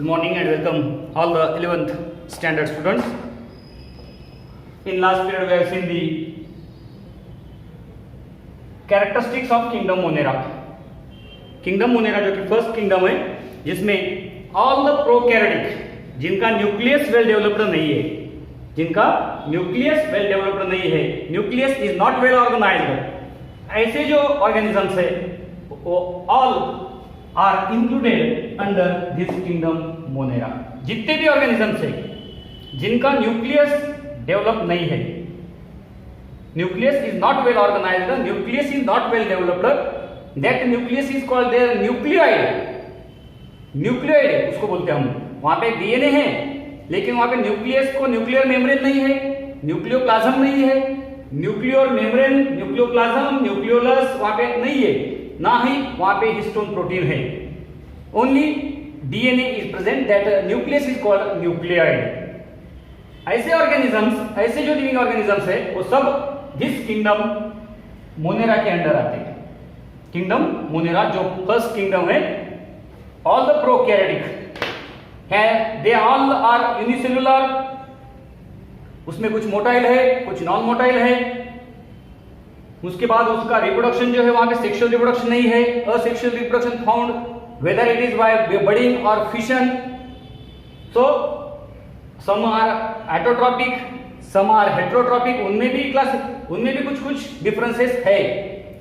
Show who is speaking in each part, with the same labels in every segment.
Speaker 1: Good morning and welcome all the 11th standard students. In last period we have seen the characteristics of kingdom Monera. Kingdom Monera जो कि first kingdom है जिसमें all the prokaryotic जिनका nucleus well developed नहीं है, जिनका nucleus well developed नहीं है, nucleus is not well organised, ऐसे जो ऑर्गेनिजम्स है वो all are included under this kingdom Monera. जितने भी ऑर्गेनिजम्स है जिनका न्यूक्लियस डेवलप नहीं है, nucleus is not well organised, nucleus is not well developed, that nucleus is called there nucleoid. Nucleoid उसको बोलते हैं हम. वहां पे डीएनए है लेकिन वहां पे न्यूक्लियस को न्यूक्लियर मेम्ब्रेन नहीं है, न्यूक्लियोप्लाज्म नहीं है, न्यूक्लियर मेम्ब्रेन, न्यूक्लियोप्लाज्म, न्यूक्लियोलस वहां पे नहीं है, ना ही वहां पे हिस्टोन प्रोटीन है. Only DNA is present, that nucleus is called nucleoid. ऐसे ऑर्गेनिजम्स, ऐसे जो लिविंग ऑर्गेनिजम्स है वो सब दिस किंगडम मोनेरा के अंडर आते हैं. किंगडम मोनेरा जो फर्स्ट किंगडम है, ऑल द प्रोकैरियोटिक है, दे ऑल आर यूनिसेलुलर. उसमें कुछ मोटाइल है, कुछ नॉन मोटाइल है. उसके बाद उसका रिप्रोडक्शन जो है वहां पे सेक्सुअल रिप्रोडक्शन नहीं है, asexual reproduction found whether it is by budding और fission. So some are autotrophic, some are heterotrophic. उनमें भी कुछ डिफरेंसेस है.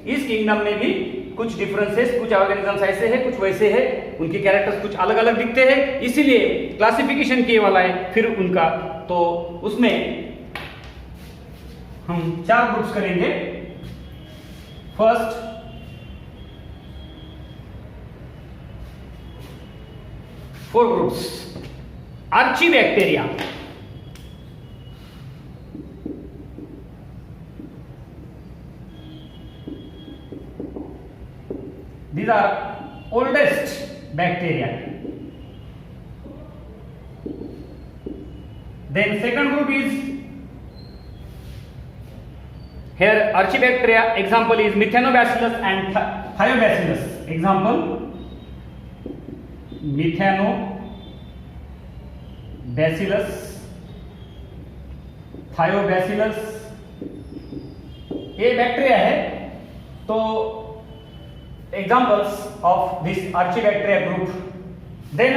Speaker 1: इस किंगडम में भी कुछ डिफरेंसेस, कुछ ऑर्गेनिजम्स ऐसे हैं, कुछ वैसे हैं, उनके कैरेक्टर्स कुछ अलग अलग दिखते हैं, इसीलिए क्लासिफिकेशन किए वाला है फिर उनका. तो उसमें हम 4 ग्रुप्स करेंगे. First four groups. Archaebacteria, these are oldest bacteria. Then second group is here archibacteria. Example is methanobacillus and thiobacillus. Example methanobacillus, thiobacillus. ये बैक्टीरिया है. तो examples of this archibacteria group. Then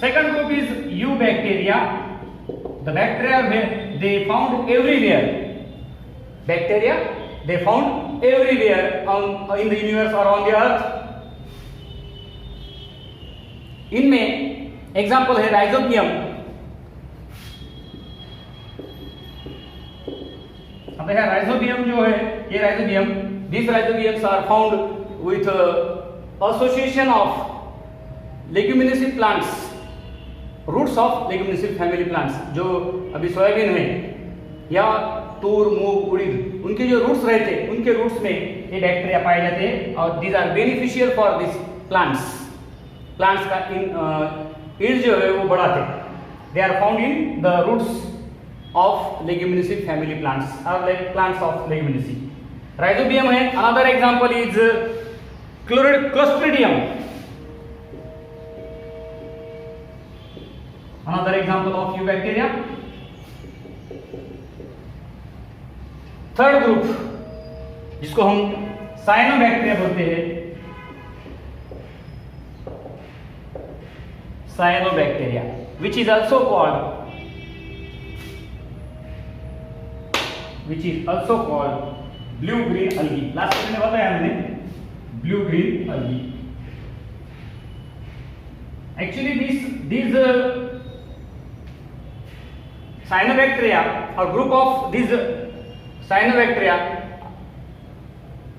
Speaker 1: second group is eubacteria. The bacteria where they found everywhere. Bacteria they found everywhere in the universe or on the earth. इनमें example है rhizobium. अब देखा rhizobium जो है, ये rhizobium, this rhizobiums are found with association of leguminous plants, roots of leguminous family plants. जो अभी soybean है या तूर, मूंग, उड़ीद, उनके जो रूट्स रहते हैं उनके रूट्स में ये बैक्टीरिया पाए जाते हैं और these are beneficial for this plants. Plants का ईल्ड जो है वो बढ़ाते हैं. They are found in the roots of leguminous family plants or like plants of leguminous. Rhizobium है. Another example is Clostridium. Another example of eubacteria. Third group जिसको हम cyanobacteria बोलते हैं, cyanobacteria which is also called blue green algae. Last में बताया हमने blue green algae. Actually these cyanobacteria or group of these cyanobacteria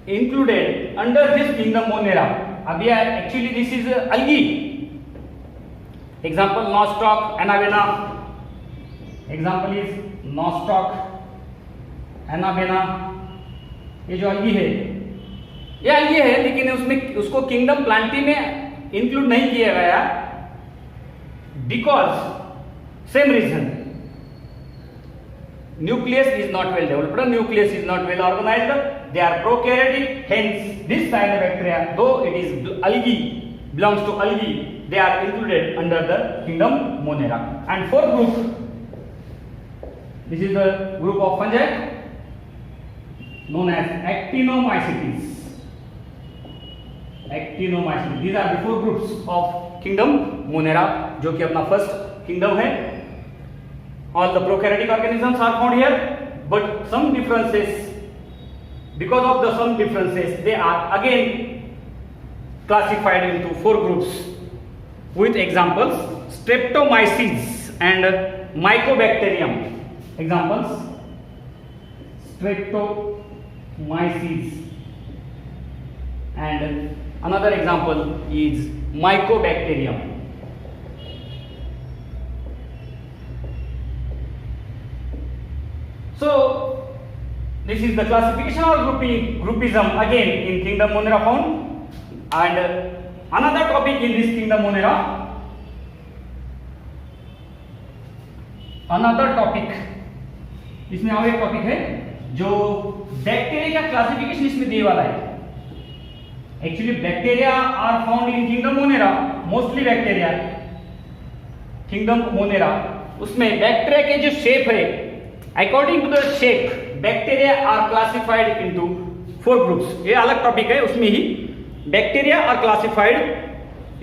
Speaker 1: included under this kingdom Monera. Abhi actually this is algae. Example Nostoc, Anabaena. Example is Nostoc, Anabaena. ये जो algae है, ये algae है लेकिन उसमें उसको किंगडम प्लांटी में include नहीं किया गया because same reason, nucleus is not well developed, nucleus is not well organized, they are prokaryotic. Hence this cyanobacteria, though it is algae, belongs to algae, they are included under the kingdom Monera. And fourth group, this is the group of fungi known as Actinomycetes. Actinomycetes, these are the four groups of kingdom Monera, जो कि अपना first kingdom है. All the prokaryotic organisms are found here, but some differences, because of the some differences, they are again classified into four groups with examples: Streptomyces and Mycobacterium. Examples: Streptomyces and another example is Mycobacterium. So this is the classification or groupism again in kingdom Monera found. And another topic in this kingdom Monera, another topic, इसमें और एक topic है जो bacteria का classification इसमें दिए वाला है. Actually bacteria are found in kingdom Monera, mostly bacteria kingdom Monera. उसमें बैक्टीरिया के जो शेप है, according to the shape bacteria are classified into four groups. ये अलग टॉपिक है, उसमें ही bacteria are classified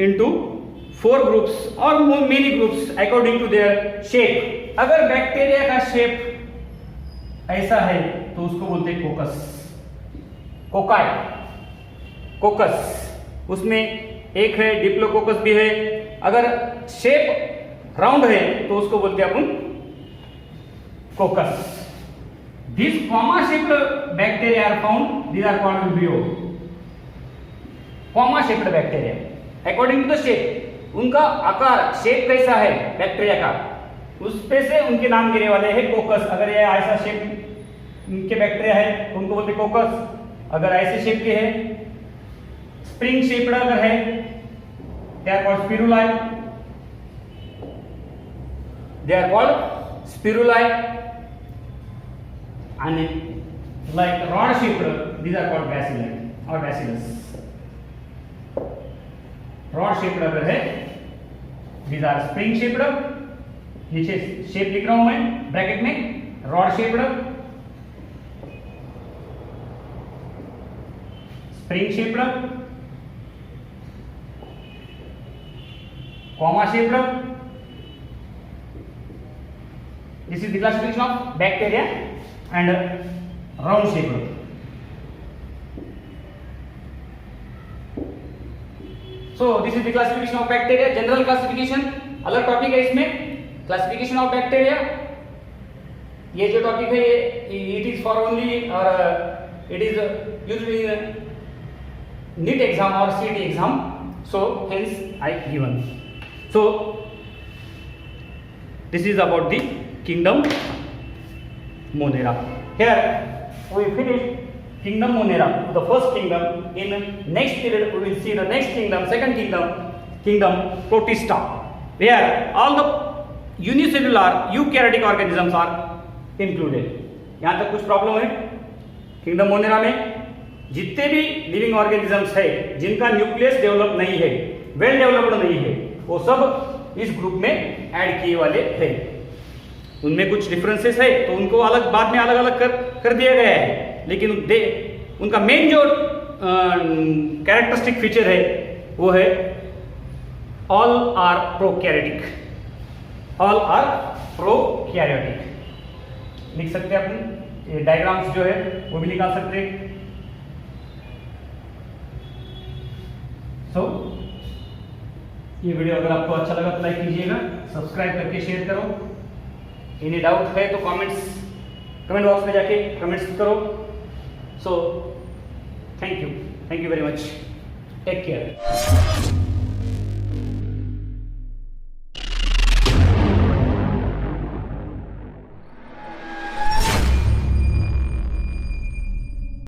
Speaker 1: into four groups और many groups according to their shape. अगर बैक्टीरिया का शेप ऐसा है तो उसको बोलते हैं कोकस, कोकाई, कोकस. उसमें एक है डिप्लोकोकस भी है. अगर शेप राउंड है तो उसको बोलते हैं अपन coccus. This comma shaped bacteria are found, these are called vibrio. Comma shaped bacteria according to the shape, उनका आकार शेप कैसा है बैक्टीरिया का, उस पे से उनके नाम गिरे वाले हैं कोकस. अगर ये ऐसा शेप के बैक्टीरिया है तो उनको बोलते कोकस. अगर ऐसे शेप के है, स्प्रिंग शेप्ड अगर है, they are called spirilla. They are called spirilla. And like rod shaped, these are called bacilli or bacillus. Rod shaped अगर है, these are spring shaped. नीचे शेप लिख रहा हूं मैं ब्रैकेट में, rod shaped, spring shaped, comma shaped. This is the classification of bacteria and round shaped. So this is the classification of bacteria, general classification. अलग topic है इसमें classification of bacteria. ये जो टॉपिक है इट इज फॉर ओनली और it is used in NEET exam और CET exam. So hence I given. So this is about the kingdom Monera. Here we finish kingdom Monera, the first kingdom. In next period we will see the next kingdom, second kingdom, kingdom Protista, where all the unicellular eukaryotic organisms are included. यहाँ तक कुछ problem है kingdom Monera में? जितने भी living organisms है जिनका nucleus develop नहीं है, वेल डेवलप्ड नहीं है, वो सब इस ग्रुप में ऐड किए वाले हैं. उनमें कुछ डिफरेंसेस है तो उनको अलग बाद में अलग अलग कर दिया गया है, लेकिन उनका मेन जो कैरेक्टरिस्टिक फीचर है वो है all are prokaryotic. All are prokaryotic लिख सकते हैं अपन. ये डायग्राम्स जो है वो भी निकाल सकते हैं. सो ये वीडियो अगर आपको अच्छा लगा तो लाइक कीजिएगा, सब्सक्राइब करके शेयर करो. एनी डाउट है तो कमेंट बॉक्स में जाके कमेंट्स करो. So thank you very much. Take care.